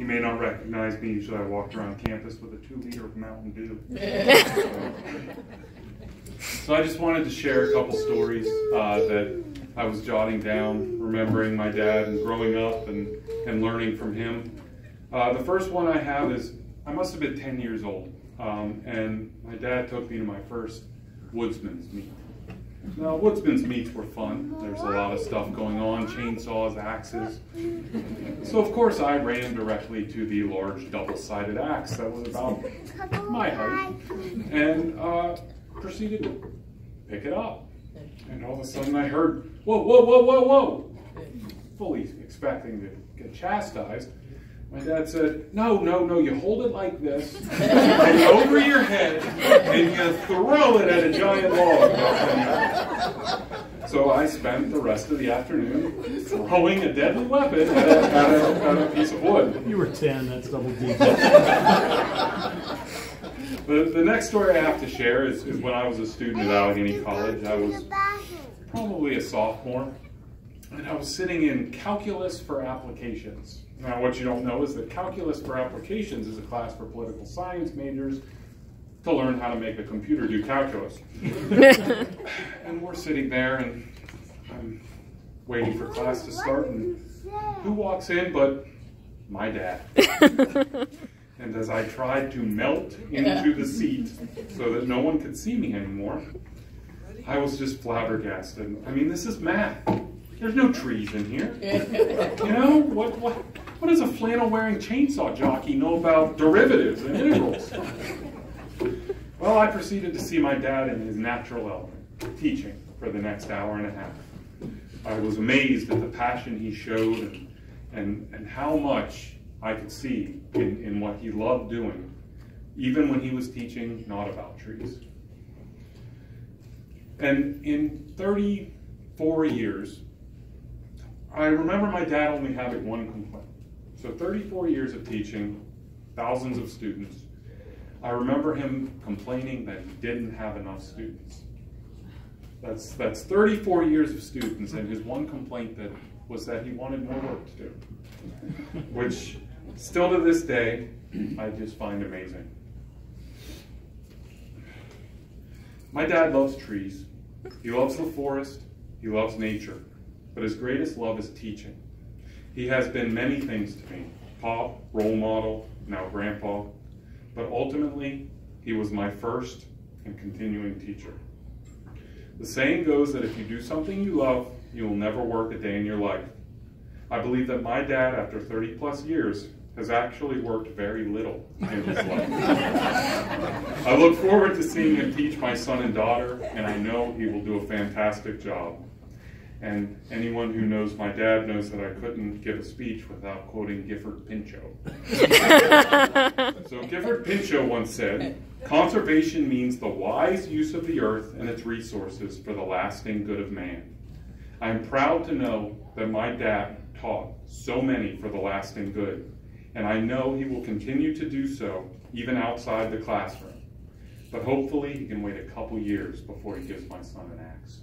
You may not recognize me. Usually I walked around campus with a 2-liter of Mountain Dew. So I just wanted to share a couple stories that I was jotting down, remembering my dad and growing up and learning from him. The first one I have is, I must have been 10 years old, and my dad took me to my first woodsman's meet. Now, woodsman's meets were fun. There's a lot of stuff going on, chainsaws, axes. So of course I ran directly to the large double-sided axe that was about my height, and proceeded to pick it up. And all of a sudden I heard, whoa, whoa, whoa, whoa, whoa, fully expecting to get chastised. My dad said, no, no, no, you hold it like this, and over your head, and you throw it at a giant log. So I spent the rest of the afternoon throwing a deadly weapon at a piece of wood. You were 10, that's double digits. The next story I have to share is when I was a student at Allegheny College. I was probably a sophomore, and I was sitting in Calculus for Applications. Now, what you don't know is that Calculus for Applications is a class for political science majors to learn how to make a computer do calculus. And we're sitting there, and I'm waiting for class to start, and who walks in but my dad? And as I tried to melt into the seat so that no one could see me anymore, I was just flabbergasted. I mean, this is math. There's no trees in here. You know, what does a flannel-wearing chainsaw jockey know about derivatives and integrals? Well, I proceeded to see my dad in his natural element, teaching for the next hour and a half. I was amazed at the passion he showed and how much I could see in what he loved doing, even when he was teaching not about trees. And in 34 years, I remember my dad only having one complaint. So 34 years of teaching, thousands of students. I remember him complaining that he didn't have enough students. That's 34 years of students, and his one complaint was that he wanted more work to do, which still to this day, I just find amazing. My dad loves trees. He loves the forest. He loves nature. But his greatest love is teaching. He has been many things to me: pop, role model, now grandpa. But ultimately, he was my first and continuing teacher. The saying goes that if you do something you love, you will never work a day in your life. I believe that my dad, after 30 plus years, has actually worked very little in his life. I look forward to seeing him teach my son and daughter, and I know he will do a fantastic job. And anyone who knows my dad knows that I couldn't give a speech without quoting Gifford Pinchot. So Gifford Pinchot once said, "Conservation means the wise use of the earth and its resources for the lasting good of man." I am proud to know that my dad taught so many for the lasting good, and I know he will continue to do so even outside the classroom. But hopefully he can wait a couple years before he gives my son an axe.